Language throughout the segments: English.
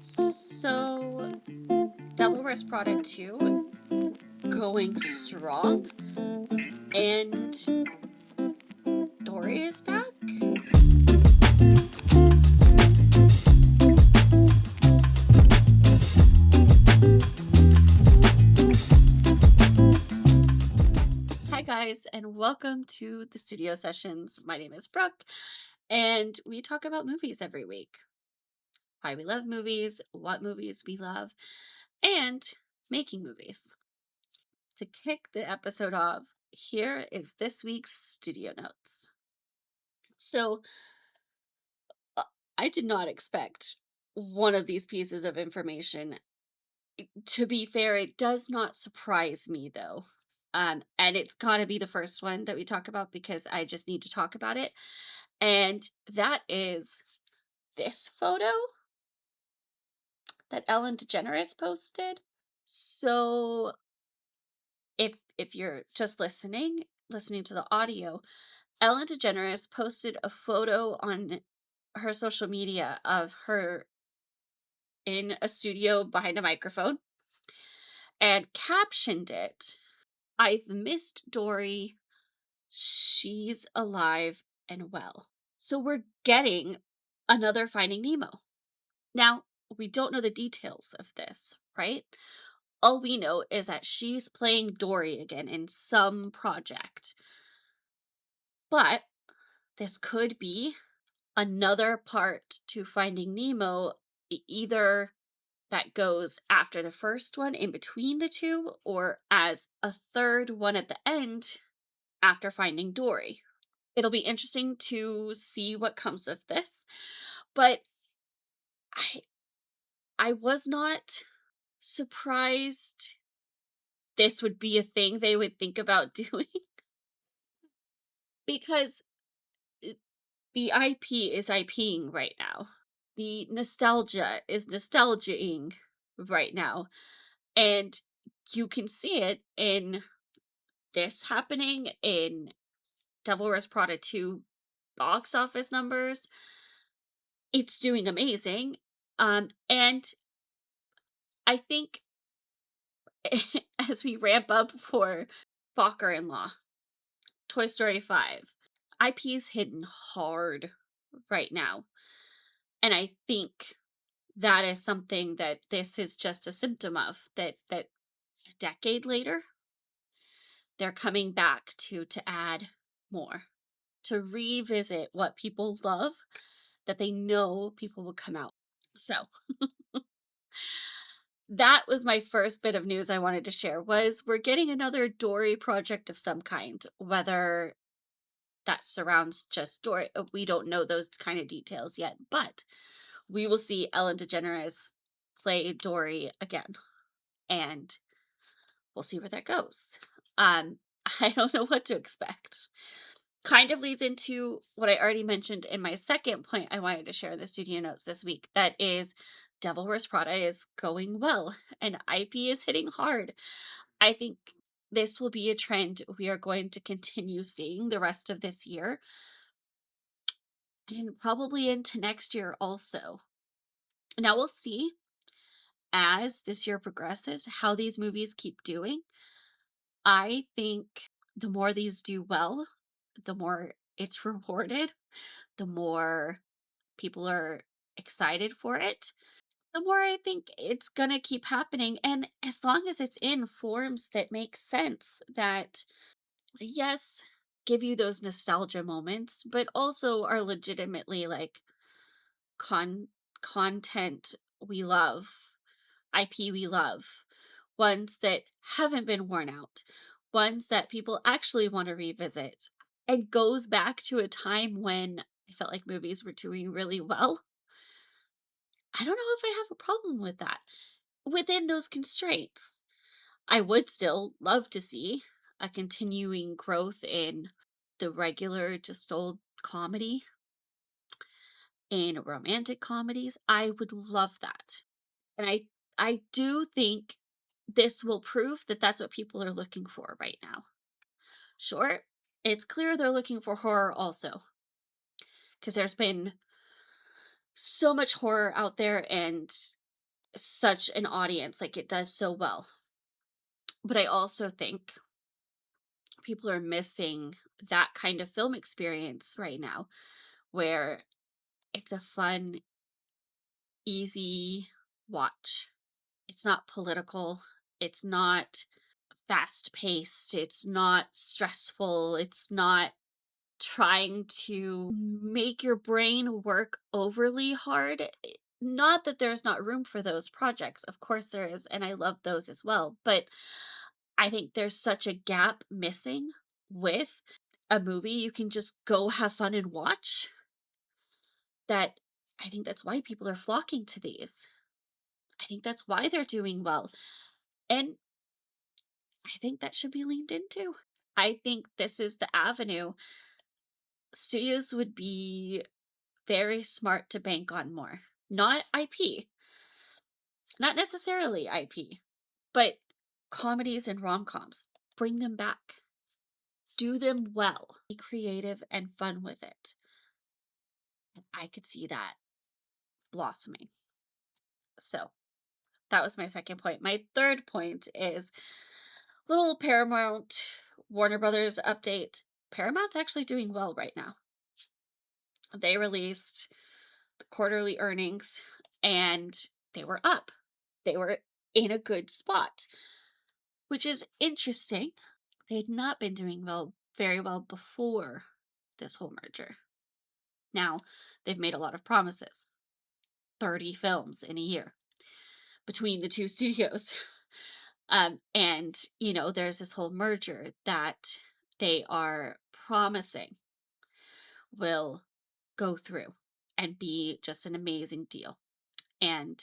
So, Devil Wears Prada 2 going strong, and Dory is back. Hi, guys, and welcome to the studio sessions. My name is Brooke, and we talk about movies every week, why we love movies, what movies we love, and making movies. To kick the episode off, here is this week's studio notes. So, uh, I did not expect one of these pieces of information. To be fair, it does not surprise me though. And it's gotta be the first one that we talk about because I just need to talk about it. And that is this photo that Ellen DeGeneres posted. So if you're just listening to the audio, Ellen DeGeneres posted a photo on her social media of her in a studio behind a microphone and captioned it, "I've missed Dory. She's alive and well." So we're getting another Finding Nemo. Now, we don't know the details of this, right? All we know is that she's playing Dory again in some project. But this could be another part to Finding Nemo, either that goes after the first one, in between the two, or as a third one at the end after Finding Dory. It'll be interesting to see what comes of this, but I I was not surprised this would be a thing they would think about doing because I the IP is IPing right now. The nostalgia is nostalgizing right now, and you can see it in this happening in Devil Wears Prada 2 box office numbers. It's doing amazing, and I think as we ramp up for Fokker-in-Law, Toy Story 5, IP is hitting hard right now. And I think that is something that this is just a symptom of, that a decade later, they're coming back to add more, to revisit what people love, that they know people will come out. So that was my first bit of news I wanted to share, was we're getting another Dory project of some kind, whether that surrounds just Dory. We don't know those kind of details yet, but we will see Ellen DeGeneres play Dory again, and we'll see where that goes. Um, I don't know what to expect. Kind of leads into what I already mentioned in my second point I wanted to share in the studio notes this week. That is, Devil Wears Prada is going well, and IP is hitting hard. I think this will be a trend we are going to continue seeing the rest of this year and probably into next year also. Now we'll see as this year progresses how these movies keep doing. I think the more these do well, the more it's rewarded, the more people are excited for it, the more I think it's gonna keep happening. And as long as it's in forms that make sense, that, yes, give you those nostalgia moments, but also are legitimately like con content we love, IP we love, ones that haven't been worn out, ones that people actually want to revisit. It goes back to a time when I felt like movies were doing really well. I don't know if I have a problem with that within those constraints. I would still love to see a continuing growth in the regular, just old comedy, in romantic comedies. I would love that. And I do think this will prove that that's what people are looking for right now. Sure, it's clear they're looking for horror also, because there's been so much horror out there, and such an audience, like it does so well. But I also think people are missing that kind of film experience right now where it's a fun, easy watch. It's not political. It's not fast paced. It's not stressful. It's not trying to make your brain work overly hard. Not that there's not room for those projects. Of course there is. And I love those as well. But I think there's such a gap missing with a movie you can just go have fun and watch that I think that's why people are flocking to these. I think that's why they're doing well. And I think that should be leaned into. I think this is the avenue studios would be very smart to bank on more. Not IP, not necessarily IP, but comedies and rom-coms. Bring them back. Do them well. Be creative and fun with it. And I could see that blossoming. So that was my second point. My third point is little Paramount Warner Brothers update. Paramount's actually doing well right now. They released the quarterly earnings and they were up. They were in a good spot, which is interesting. They had not been doing very well before this whole merger. Now, they've made a lot of promises. 30 films in a year between the two studios. And, there's this whole merger that they are promising will go through and be just an amazing deal. And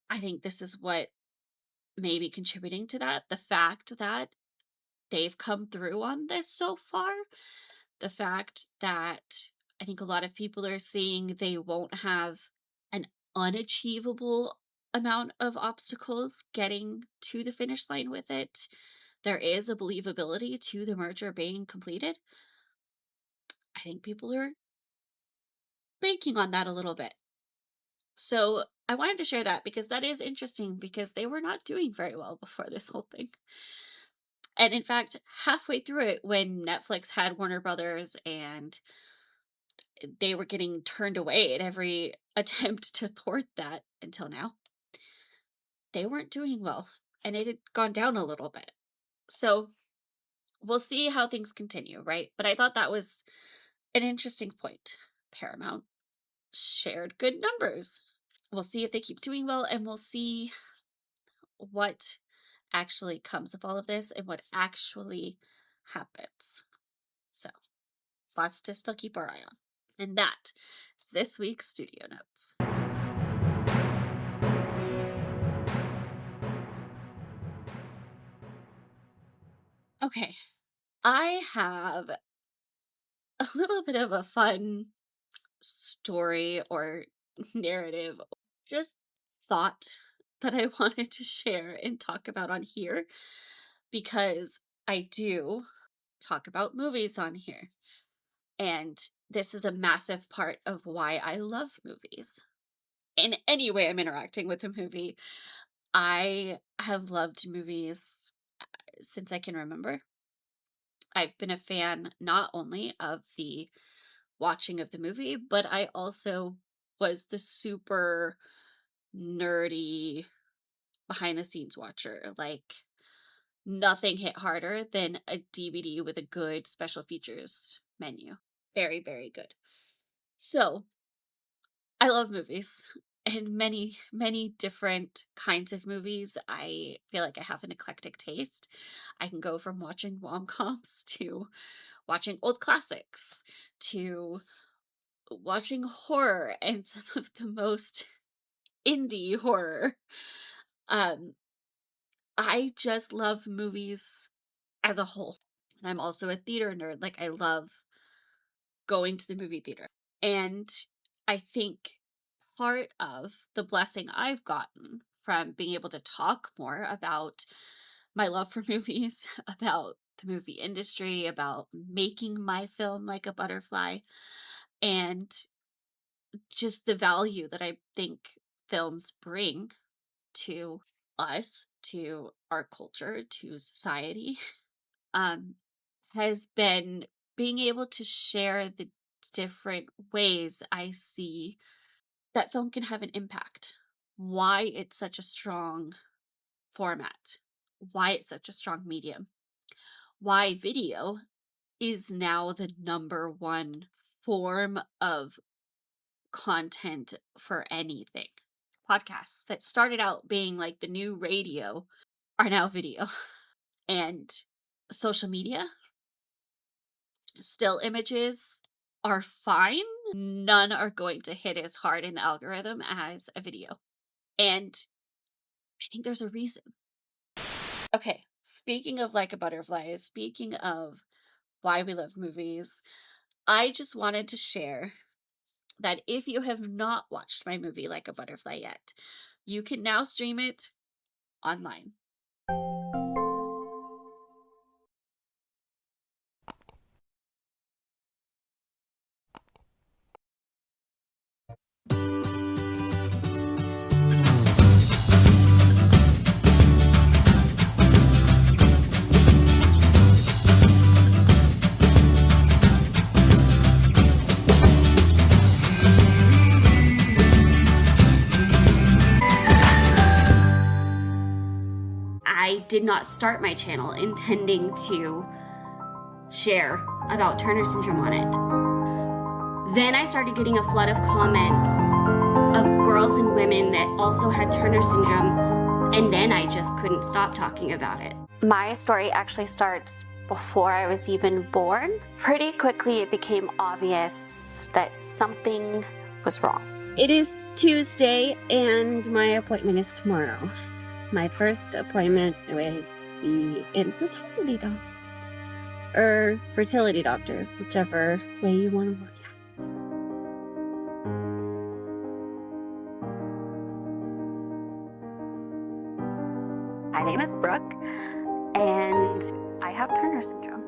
I think this is what may be contributing to that. The fact that they've come through on this so far, the fact that I think a lot of people are seeing they won't have an unachievable amount of obstacles getting to the finish line with it. There is a believability to the merger being completed. I think people are banking on that a little bit. So I wanted to share that because that is interesting because they were not doing very well before this whole thing. And in fact, halfway through it, when Netflix had Warner Brothers and they were getting turned away at every attempt to thwart that until now, they weren't doing well and it had gone down a little bit. So we'll see how things continue, right? But I thought that was an interesting point. Paramount shared good numbers. We'll see if they keep doing well and we'll see what actually comes of all of this and what actually happens. So, lots to still keep our eye on. And that is this week's studio notes. Okay, I have a little bit of a fun story or narrative, just thought that I wanted to share and talk about on here because I do talk about movies on here. And this is a massive part of why I love movies. In any way I'm interacting with a movie, I have loved movies since I can remember. I've been a fan not only of the watching of the movie, but I also was the super nerdy behind the scenes watcher. Like, nothing hit harder than a DVD with a good special features menu. Very, very good. So, I love movies and many, many different kinds of movies. I feel like I have an eclectic taste. I can go from watching rom-coms to watching old classics to watching horror and some of the most indie horror. Um, I just love movies as a whole. And I'm also a theater nerd. Like, I love going to the movie theater. And I think part of the blessing I've gotten from being able to talk more about my love for movies, about the movie industry, about making my film like a butterfly, and just the value that I think films bring to us, to our culture, to society, um, has been being able to share the different ways I see that film can have an impact, why it's such a strong format, why it's such a strong medium, why video is now the number one form of content for anything. Podcasts that started out being like the new radio are now video. And social media, still images are fine. None are going to hit as hard in the algorithm as a video. And I think there's a reason. Okay, speaking of like a butterfly, speaking of why we love movies, I just wanted to share that if you have not watched my movie Like a Butterfly yet, you can now stream it online. I did not start my channel intending to share about Turner syndrome on it. Then I started getting a flood of comments of girls and women that also had Turner syndrome, and then I just couldn't stop talking about it. My story actually starts before I was even born. Pretty quickly it became obvious that something was wrong. It is Tuesday and my appointment is tomorrow. My first appointment with the infertility doctor, or fertility doctor, whichever way you want to look at it. My name is Brooke, and I have Turner syndrome.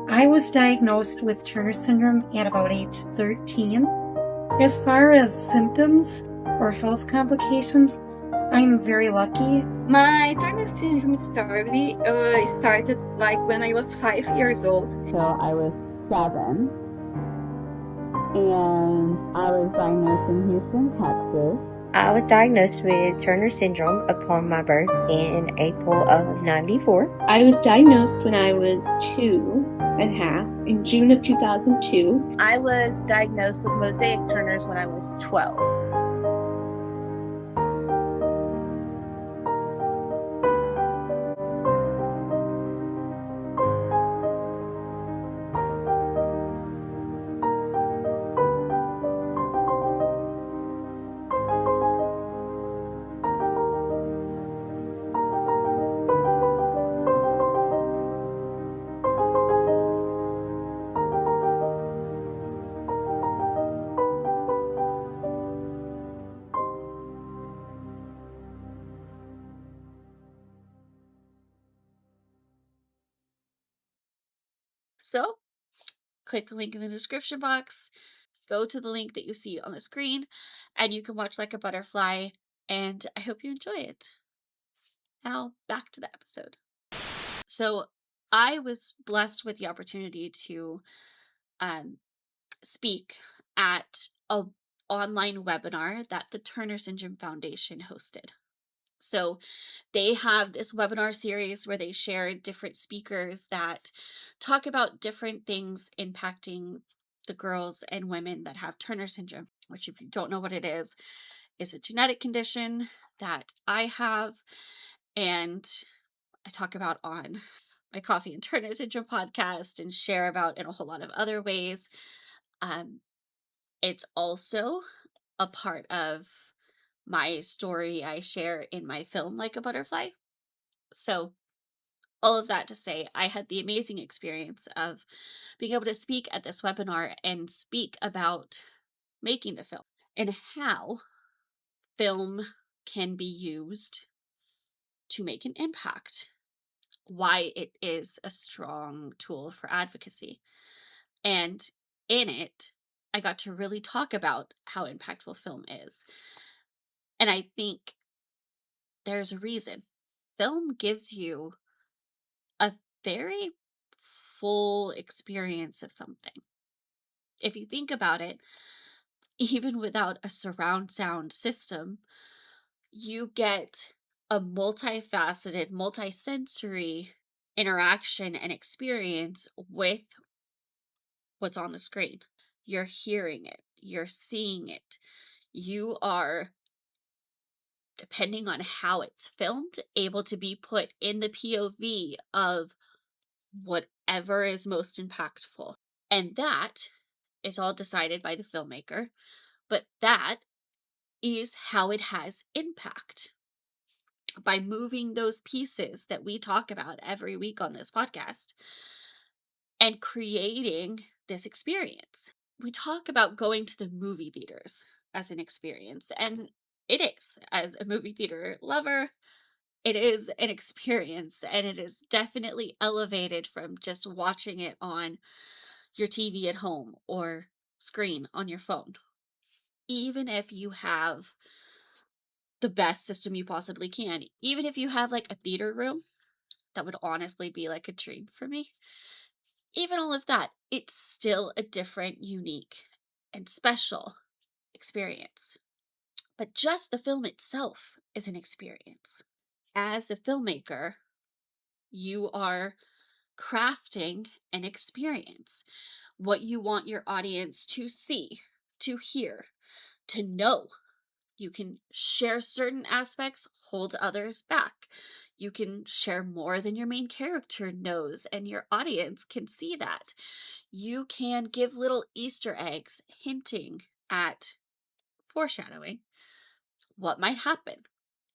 I was diagnosed with Turner syndrome at about age 13. As far as symptoms or health complications, I'm very lucky. My Turner syndrome story started like when I was 5 years old. Till I was 7, and I was diagnosed in Houston, Texas. I was diagnosed with Turner syndrome upon my birth in April of '94. I was diagnosed when I was 2.5 in June of 2002. I was diagnosed with mosaic Turners when I was 12. So, click the link in the description box, go to the link that you see on the screen, and you can watch Like a Butterfly, and I hope you enjoy it. Now, back to the episode. So, I was blessed with the opportunity to speak at a online webinar that the Turner Syndrome Foundation hosted. So they have this webinar series where they share different speakers that talk about different things impacting the girls and women that have Turner syndrome, which, if you don't know what it is a genetic condition that I have, and I talk about on my Coffee and Turner Syndrome podcast and share about in a whole lot of other ways. It's also a part of my story I share in my film Like a Butterfly. So, all of that to say, I had the amazing experience of being able to speak at this webinar and speak about making the film and how film can be used to make an impact, why it is a strong tool for advocacy. And in it, I got to really talk about how impactful film is. And I think There's a reason. Film gives you a very full experience of something. If you think about it, even without a surround sound system, you get a multifaceted, multisensory interaction and experience with what's on the screen. You're hearing it, you're seeing it. You are, depending on how it's filmed, able to be put in the POV of whatever is most impactful. And that is all decided by the filmmaker, but that is how it has impact. By moving those pieces that we talk about every week on this podcast and creating this experience. We talk about going to the movie theaters as an experience, and it is. As a movie theater lover, it is an experience, and it is definitely elevated from just watching it on your TV at home or screen on your phone. Even if you have the best system you possibly can, even if you have like a theater room, that would honestly be like a dream for me. Even all of that, it's still a different, unique, and special experience. But just the film itself is an experience. As a filmmaker, you are crafting an experience, what you want your audience to see, to hear, to know. You can share certain aspects, hold others back. You can share more than your main character knows, and your audience can see that. You can give little Easter eggs hinting at foreshadowing what might happen.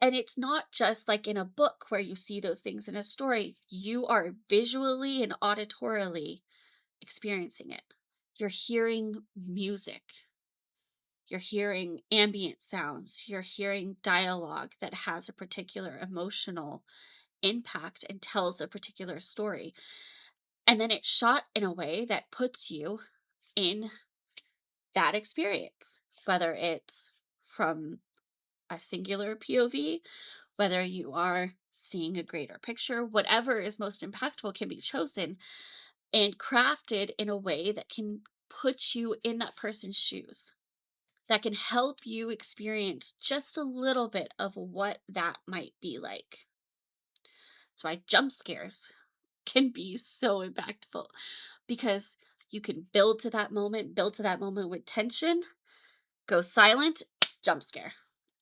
And it's not just like in a book where you see those things in a story, you are visually and auditorily experiencing it. You're hearing music, you're hearing ambient sounds, you're hearing dialogue that has a particular emotional impact and tells a particular story. And then it's shot in a way that puts you in that experience, whether it's from a singular POV, whether you are seeing a greater picture, whatever is most impactful can be chosen and crafted in a way that can put you in that person's shoes, that can help you experience just a little bit of what that might be like. That's why jump scares can be so impactful, because you can build to that moment with tension, go silent, jump scare.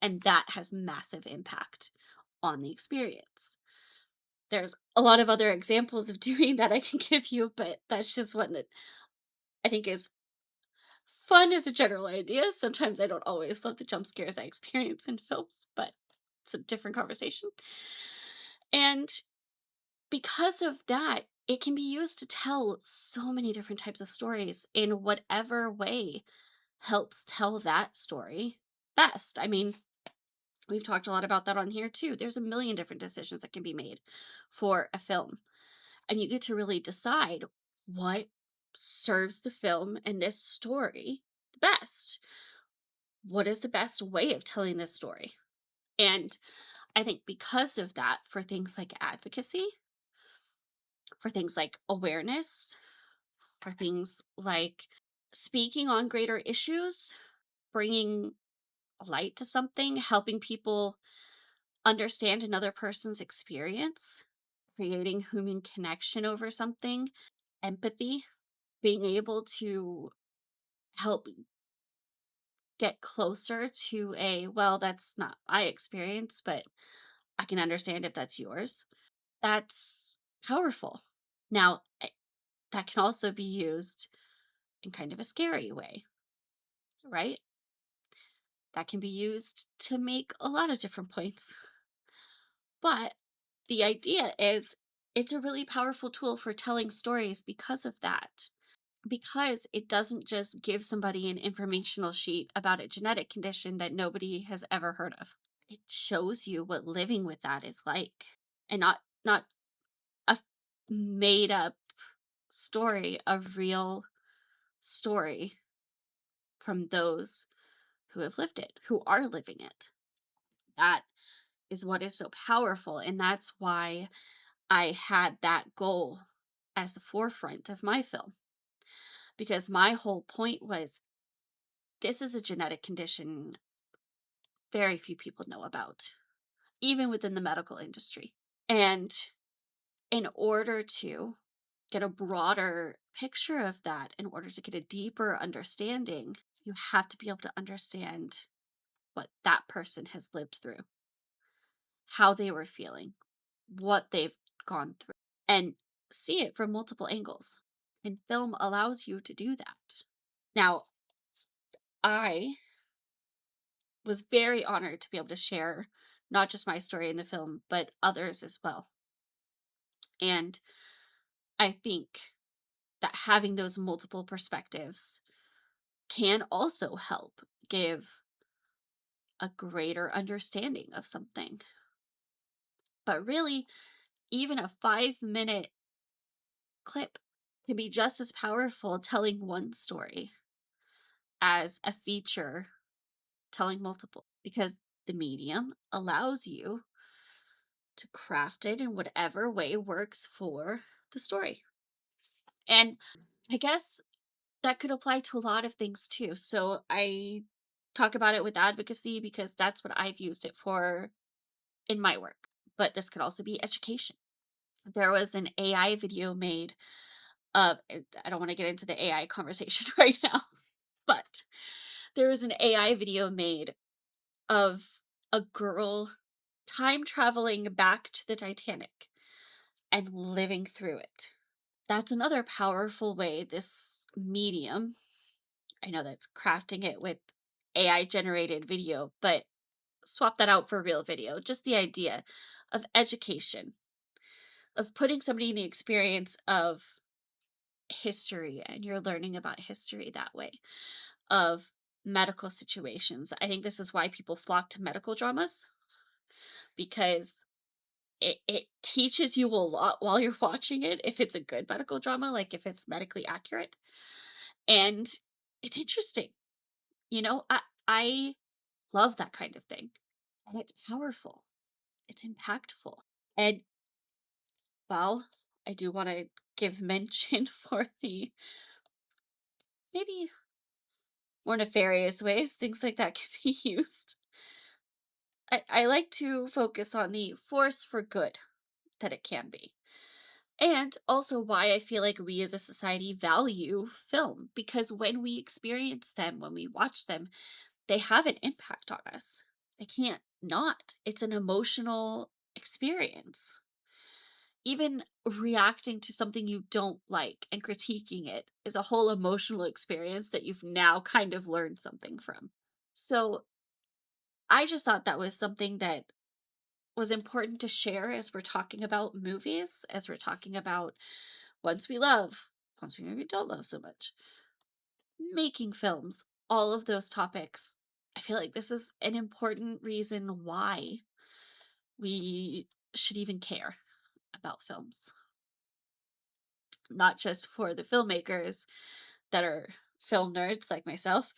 And that has massive impact on the experience. There's a lot of other examples of doing that I can give you, but that's just one that I think is fun as a general idea. Sometimes I don't always love the jump scares I experience in films, but it's a different conversation. And because of that, it can be used to tell so many different types of stories in whatever way helps tell that story best. I mean, we've talked a lot about that on here too. There's a million different decisions that can be made for a film, and you get to really decide what serves the film and this story the best. What is the best way of telling this story? And I think because of that, for things like advocacy, for things like awareness, for things like speaking on greater issues, bringing light to something, helping people understand another person's experience, creating human connection over something, empathy, being able to help get closer to a, well, that's not my experience, but I can understand if that's yours. That's powerful. Now, that can also be used in kind of a scary way, right? That can be used to make a lot of different points. But the idea is it's a really powerful tool for telling stories because of that. Because it doesn't just give somebody an informational sheet about a genetic condition that nobody has ever heard of. It shows you what living with that is like. And not a made up story, a real story from those who have lived it, who are living it. That is what is so powerful. And that's why I had that goal as the forefront of my film, because my whole point was this is a genetic condition very few people know about, even within the medical industry. And in order to get a broader picture of that, in order to get a deeper understanding, you have to be able to understand what that person has lived through, how they were feeling, what they've gone through, and see it from multiple angles. And film allows you to do that. Now, I was very honored to be able to share not just my story in the film, but others as well. And I think that having those multiple perspectives can also help give a greater understanding of something. But really, even a 5-minute clip can be just as powerful telling one story as a feature telling multiple, because the medium allows you to craft it in whatever way works for the story. And I guess that could apply to a lot of things too. So I talk about it with advocacy because that's what I've used it for in my work. But this could also be education. There was an AI video made of, I don't want to get into the AI conversation right now, but there was an AI video made of a girl time traveling back to the Titanic and living through it. That's another powerful way this medium, I know that's crafting it with AI generated video, but swap that out for real video. Just the idea of education, of putting somebody in the experience of history, and you're learning about history that way, of medical situations. I think this is why people flock to medical dramas, because it teaches you a lot while you're watching it, if it's a good medical drama, like if it's medically accurate. And it's interesting. I love that kind of thing. And it's powerful. It's impactful. And well, I do want to give mention for the maybe more nefarious ways things like that can be used. I like to focus on the force for good that it can be. And also why I feel like we as a society value film, because when we experience them, when we watch them, they have an impact on us. They can't not. It's an emotional experience. Even reacting to something you don't like and critiquing it is a whole emotional experience that you've now kind of learned something from. So I just thought that was something that was important to share as we're talking about movies, as we're talking about ones we love, ones we maybe don't love so much, making films, all of those topics. I feel like this is an important reason why we should even care about films, not just for the filmmakers that are film nerds like myself,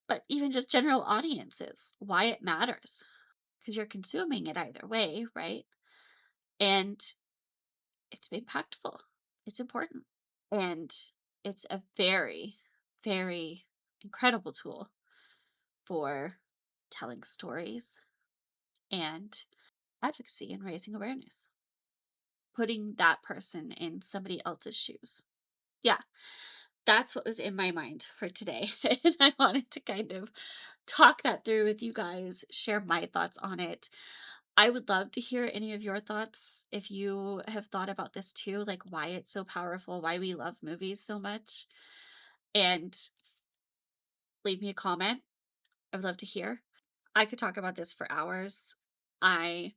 but even just general audiences, why it matters. Because you're consuming it either way, right? And it's impactful, it's important. And it's a very, very incredible tool for telling stories and advocacy and raising awareness, putting that person in somebody else's shoes. Yeah, that's what was in my mind for today. And I wanted to kind of talk that through with you guys, share my thoughts on it. I would love to hear any of your thoughts if you have thought about this too, like why it's so powerful, why we love movies so much. And leave me a comment. I would love to hear. I could talk about this for hours. I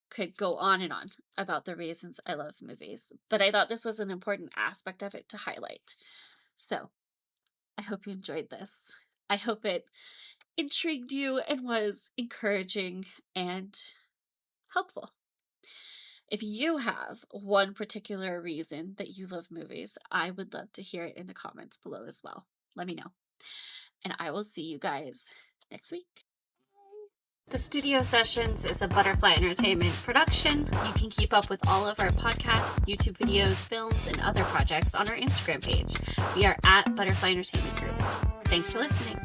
could go on and on about the reasons I love movies, but I thought this was an important aspect of it to highlight. So I hope you enjoyed this. I hope it intrigued you and was encouraging and helpful. If you have one particular reason that you love movies, I would love to hear it in the comments below as well. Let me know. And I will see you guys next week. The Studio Sessions is a Butterfly Entertainment production. You can keep up with all of our podcasts, YouTube videos, films, and other projects on our Instagram page. We are at Butterfly Entertainment Group. Thanks for listening.